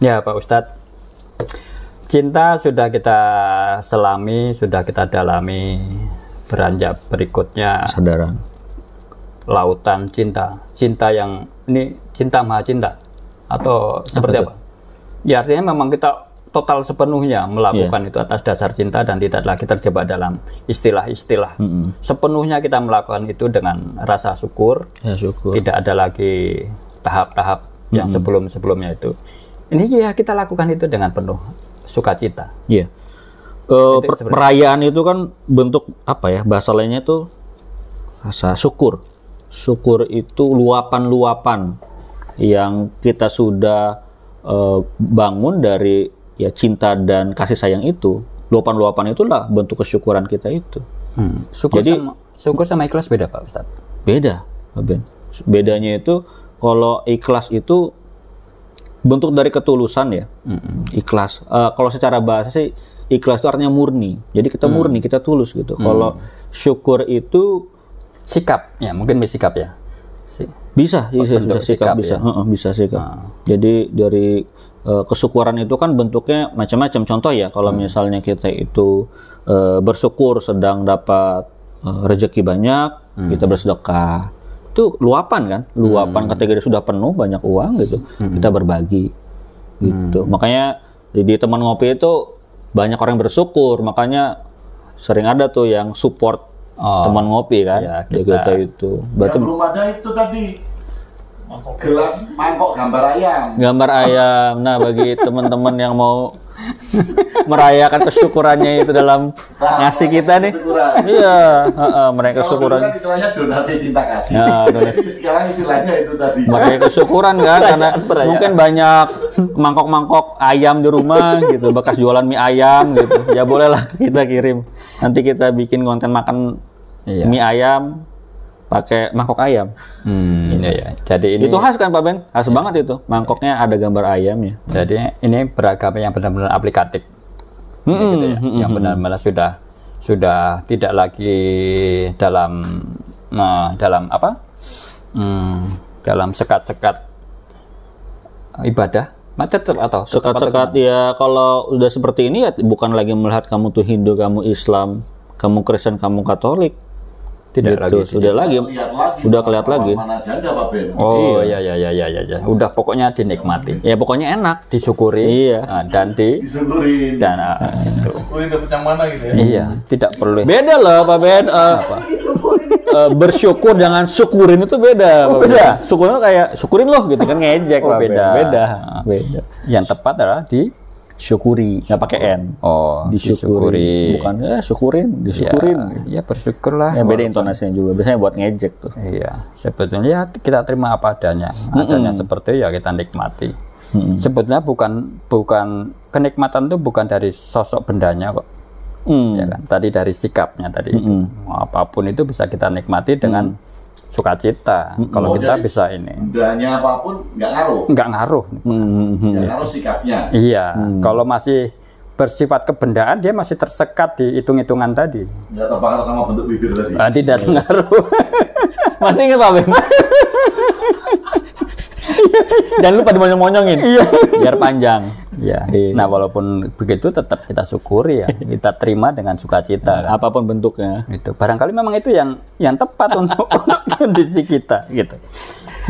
Ya Pak Ustadz, cinta sudah kita selami, sudah kita dalami. Beranjak berikutnya Kesadaran. Lautan cinta. Cinta yang ini cinta maha cinta atau seperti apa? Ya artinya memang kita total sepenuhnya melakukan itu atas dasar cinta dan tidak lagi terjebak dalam istilah-istilah. Sepenuhnya kita melakukan itu dengan rasa syukur. Ya, syukur. Tidak ada lagi tahap-tahap yang sebelum-sebelumnya itu. Ini ya kita lakukan itu dengan penuh sukacita. Iya. Perayaan itu kan bentuk apa ya? Bahasa lainnya itu rasa syukur. Syukur itu luapan-luapan yang kita sudah bangun dari ya cinta dan kasih sayang itu. Luapan-luapan itulah bentuk kesyukuran kita itu. Syukur sama ikhlas beda Pak Ustadz? Beda, Pak Ben. Bedanya itu kalau ikhlas itu bentuk dari ketulusan ya. Ikhlas. Kalau secara bahasa sih ikhlas itu artinya murni. Jadi kita murni, kita tulus gitu. Kalau syukur itu sikap, ya mungkin sikap ya. Bisa sikap bisa. Ya? Bisa sikap. Jadi dari kesyukuran itu kan bentuknya macam-macam. Contoh ya, kalau misalnya kita itu bersyukur sedang dapat rezeki banyak, kita bersedekah. Itu luapan kan? Luapan ketika dia sudah penuh banyak uang gitu, kita berbagi. Gitu. Makanya di teman ngopi itu banyak orang yang bersyukur, makanya sering ada tuh yang support teman ngopi kan. Ya, kita itu. Berarti belum ada itu tadi. Gelas mangkok gambar ayam. Gambar ayam. Nah, bagi teman-teman yang mau merayakan kesyukurannya itu dalam ngasih kita nih. Iya, mereka kesyukuran. Kan istilahnya donasi cinta kasih. Ya, donasi. Sekarang istilahnya itu tadi. Mereka kesyukuran kan karena mungkin banyak mangkok-mangkok ayam di rumah gitu, bekas jualan mie ayam gitu. Ya bolehlah kita kirim. Nanti kita bikin konten makan mie ayam pakai mangkok ayam. Ya. Jadi ini itu khas kan Pak Ben? Khas banget itu. Mangkoknya ada gambar ayamnya. Jadi ini beragama yang benar-benar aplikatif. Gitu ya. Yang benar-benar sudah tidak lagi dalam apa? Dalam sekat-sekat ibadah. Macet atau sekat-sekat ya, kalau udah seperti ini ya bukan lagi melihat kamu tuh Hindu, kamu Islam, kamu Kristen, kamu Katolik. Tidak gitu, lagi. Udah kelihatan lagi. Oh iya. Udah pokoknya dinikmati. Ya pokoknya enak, disyukuri. Iya. Dan disyukuri. Dan itu. Syukurin dapat yang mana gitu ya? Iya, tidak perlu. Beda loh Pak Ben. Bersyukur dengan syukurin itu beda. Beda. Syukurin kayak syukurin loh gitu kan, ngejek. Beda. Beda. Yang tepat adalah syukuri, nggak pakai N. Disyukuri. Bukan syukurin, disyukurin. Ya bersyukurlah. Ya beda intonasinya juga. Biasanya buat ngejek tuh. Iya, sebetulnya ya kita terima apa adanya. Adanya seperti ya kita nikmati. Sebetulnya bukan kenikmatan itu bukan dari sosok bendanya kok. Ya kan? Tadi dari sikapnya tadi itu. Apapun itu bisa kita nikmati dengan sukacita. Kalau kita bisa ini. Bendanya apapun nggak ngaruh. Nggak ngaruh. Nggak ngaruh sikapnya. Iya. Kalau masih bersifat kebendaan, dia masih tersekat di hitung-hitungan tadi. Nggak terbakar sama bentuk bibir tadi. Tidak ngaruh. Masih ingat Pak Ben? Jangan lupa dimonyong-monyongin. Biar panjang. Ya. Nah, walaupun begitu tetap kita syukuri ya. Kita terima dengan sukacita. Kan? Apapun bentuknya. Itu. Barangkali memang itu yang tepat untuk kondisi kita gitu.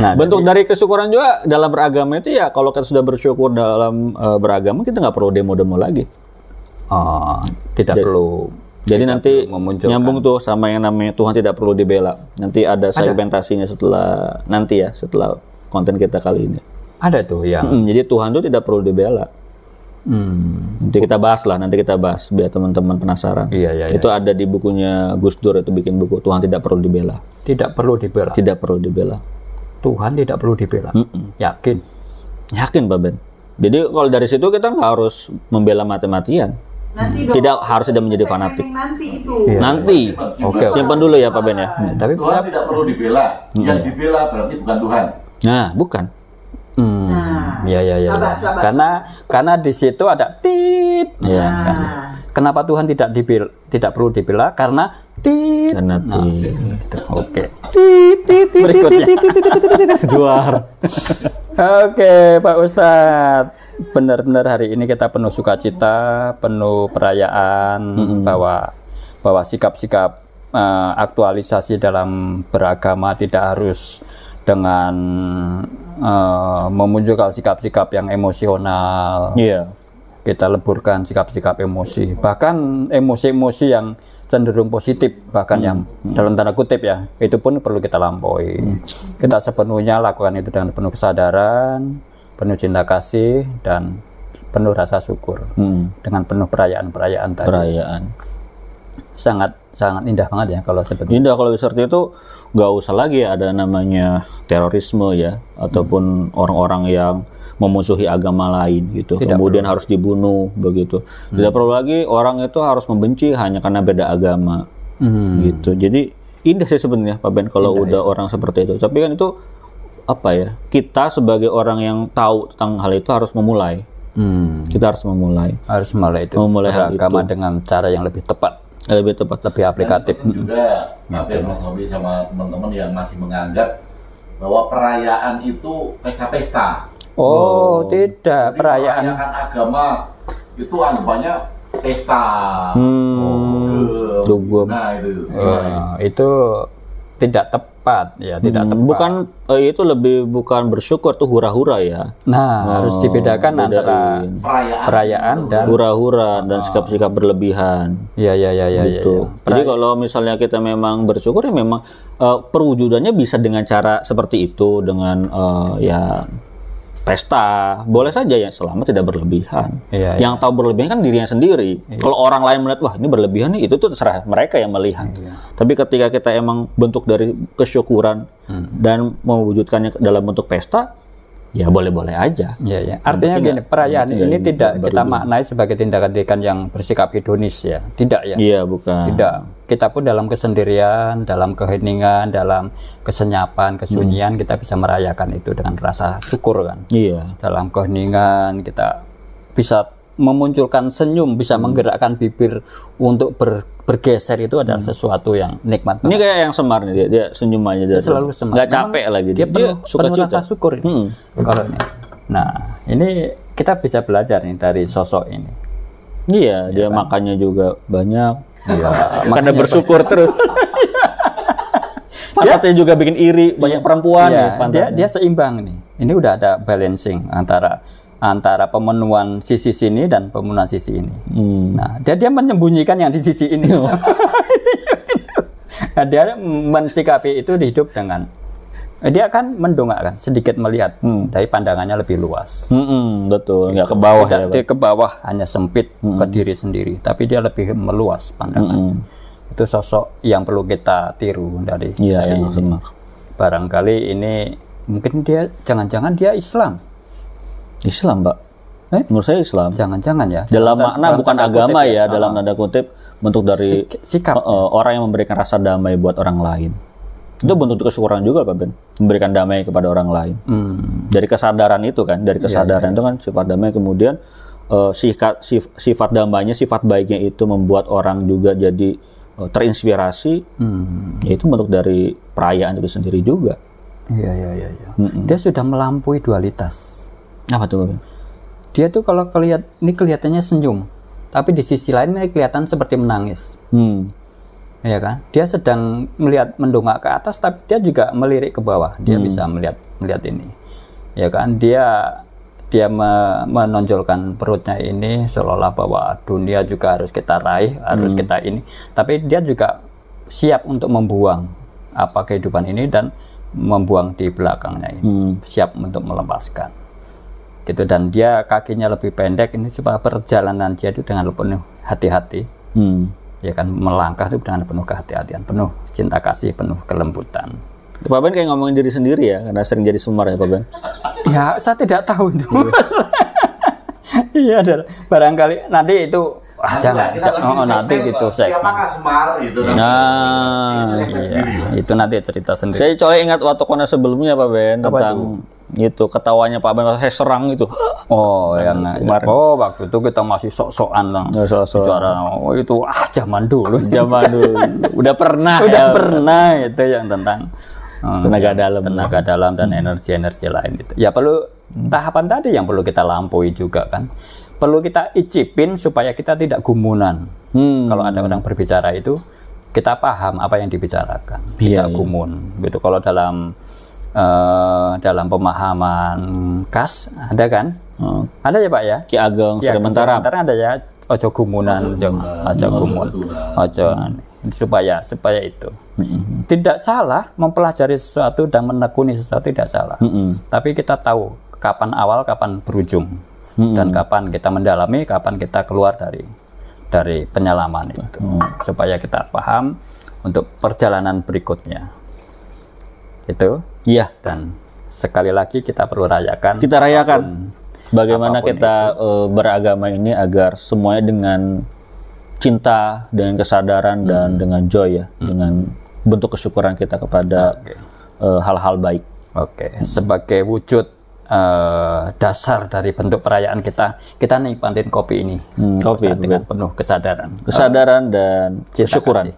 Nah, bentuk dari kesyukuran juga dalam beragama itu ya, kalau kita sudah bersyukur dalam beragama, kita nggak perlu demo-demo lagi. Tidak perlu. Jadi nanti nyambung tuh sama yang namanya Tuhan tidak perlu dibela. Nanti ada segmentasinya setelah konten kita kali ini. Ada tuh yang. Jadi Tuhan itu tidak perlu dibela. Nanti kita bahas biar teman-teman penasaran. Iya. Itu ada di bukunya Gus Dur, itu bikin buku Tuhan tidak perlu dibela. Tidak perlu dibela. Tidak perlu dibela. Tuhan tidak perlu dibela. Yakin Pak Ben. Jadi kalau dari situ kita nggak harus membela mati-matian. Tidak harus tidak menjadi fanatik. Nanti. Oke. Simpan dulu ya Pak Ben ya. Tapi Tuhan tidak perlu dibela. Yang dibela berarti bukan Tuhan. Nah, bukan. Ya. Karena di situ ada tit. Ya. Kenapa Tuhan tidak perlu dibela? Karena tit. Oke. Berikutnya. Juara. Oke, Pak Ustadz. benar-benar hari ini kita penuh sukacita, penuh perayaan, bahwa sikap-sikap aktualisasi dalam beragama tidak harus dengan memunculkan sikap-sikap yang emosional. Kita leburkan sikap-sikap emosi, bahkan emosi-emosi yang cenderung positif, bahkan yang dalam tanda kutip ya, itu pun perlu kita lampaui. Kita sepenuhnya lakukan itu dengan penuh kesadaran, penuh cinta kasih, dan penuh rasa syukur, dengan penuh perayaan-perayaan tadi. Sangat indah banget ya kalau seperti indah kalau seperti itu. Nggak usah lagi ada namanya terorisme ya, ataupun orang-orang yang memusuhi agama lain gitu, kemudian harus dibunuh begitu. Tidak perlu lagi orang itu harus membenci hanya karena beda agama gitu. Jadi indah sih sebenarnya Pak Ben kalau udah orang seperti itu. Tapi kan itu apa ya, kita sebagai orang yang tahu tentang hal itu harus memulai. Kita harus memulai itu beragama dengan cara yang lebih tepat, lebih aplikatif. Juga Mas Robi sama teman-teman yang masih menganggap bahwa perayaan itu pesta-pesta. Tidak. Jadi perayaan agama itu anggapannya pesta. Itu tidak tepat ya, tidak tepat. Bukan itu lebih bukan bersyukur tuh hura-hura ya. Harus dibedakan antara perayaan dan hura-hura dan sikap-sikap berlebihan. Iya. Gitu. Jadi kalau misalnya kita memang bersyukur ya memang perwujudannya bisa dengan cara seperti itu, dengan ya pesta, boleh saja ya selama tidak berlebihan. Yang tahu berlebihan kan dirinya sendiri. Kalau orang lain melihat wah ini berlebihan nih, itu tuh terserah mereka yang melihat. Tapi ketika kita emang bentuk dari kesyukuran dan mewujudkannya dalam bentuk pesta, ya boleh-boleh aja. Artinya gini, perayaan ini tidak kita maknai sebagai tindakan-tindakan yang bersikap hedonis ya. Tidak ya. Iya, bukan. Tidak. Kita pun dalam kesendirian, dalam keheningan, dalam kesenyapan, kesunyian, kita bisa merayakan itu dengan rasa syukur kan. Dalam keheningan kita bisa memunculkan senyum, bisa menggerakkan bibir untuk bergeser, itu adalah sesuatu yang nikmat banget. Ini kayak yang Semar nih, dia senyum aja, dia selalu semar, nggak capek lagi, dia penuh rasa syukur. Kalau ini, nah ini kita bisa belajar nih dari sosok ini. Dia makannya juga banyak. Karena bersyukur terus. Pantatnya juga bikin iri, banyak perempuan dia seimbang nih. Ini udah ada balancing antara pemenuhan sisi sini dan pemenuhan sisi ini. Nah, dia menyembunyikan yang di sisi ini. Nah, dia mensikapi itu di hidup dengan dia akan mendongakkan, sedikit melihat, tapi pandangannya lebih luas. Betul, nggak ke bawah. Tidak ke bawah, hanya sempit ke diri sendiri, tapi dia lebih meluas pandangannya. Itu sosok yang perlu kita tiru dari ini. Barangkali ini mungkin dia, jangan-jangan dia Islam, Pak. Menurut saya Islam. Jangan-jangan ya. Dalam makna bukan agama ya, dalam tanda kutip bentuk dari sikap orang yang memberikan rasa damai buat orang lain. Itu bentuk kesyukuran juga Pak Ben, memberikan damai kepada orang lain. Dari kesadaran itu kan, itu kan sifat damai, kemudian sifat damainya, sifat baiknya itu membuat orang juga jadi terinspirasi. Yaitu bentuk dari perayaan itu sendiri juga. Dia sudah melampaui dualitas. Apa tuh Pak Ben? Dia tuh kalau kelihatannya senyum, tapi di sisi lain kelihatan seperti menangis. Ya kan, dia sedang mendongak ke atas, tapi dia juga melirik ke bawah. Dia bisa melihat ini, ya kan. Dia menonjolkan perutnya ini seolah-olah bahwa dunia juga harus kita raih, harus kita ini. Tapi dia juga siap untuk membuang kehidupan ini dan membuang di belakangnya ini, siap untuk melepaskan. Gitu, dan dia kakinya lebih pendek ini supaya perjalanan dia itu dengan penuh hati-hati. Ya kan, melangkah itu dengan penuh kehati-hatian, penuh cinta kasih, penuh kelembutan. Pak Ben kayak ngomongin diri sendiri ya, karena sering jadi Semar ya Pak Ben. Ya, saya tidak tahu itu. Iya, barangkali nanti itu nanti gitu saya. Siapakah Semar itu? Itu nanti cerita sendiri. Saya coba ingat waktu kona sebelumnya Pak Ben tentang itu ketawanya Pak Ben saya serang itu. Waktu itu kita masih sok-sokan lah. Bicara itu zaman dulu. Udah pernah itu yang tentang tenaga dalam dan energi-energi lain itu. Ya perlu tahapan tadi yang perlu kita lampaui juga kan. Perlu kita icipin supaya kita tidak gumunan. Kalau ada orang berbicara itu, kita paham apa yang dibicarakan, tidak gumun. Gitu. Kalau dalam pemahaman kas ada kan? Ada ya Pak ya? Ki Ageng Surementara ada ya, ojo gumunan, ojo gumun, ojo supaya itu. Tidak salah mempelajari sesuatu dan menekuni sesuatu, tidak salah. Tapi kita tahu kapan awal, kapan berujung, dan kapan kita mendalami, kapan kita keluar dari penyelaman itu, supaya kita paham untuk perjalanan berikutnya. Itu. Iya. Dan sekali lagi kita perlu rayakan. Kita rayakan. Bagaimana kita beragama ini agar semuanya dengan cinta, dengan kesadaran dan dengan joy ya, dengan bentuk kesyukuran kita kepada hal-hal baik. Sebagai wujud dasar dari bentuk perayaan kita nikmatin kopi ini. Kopi dengan penuh kesadaran dan kesyukuran.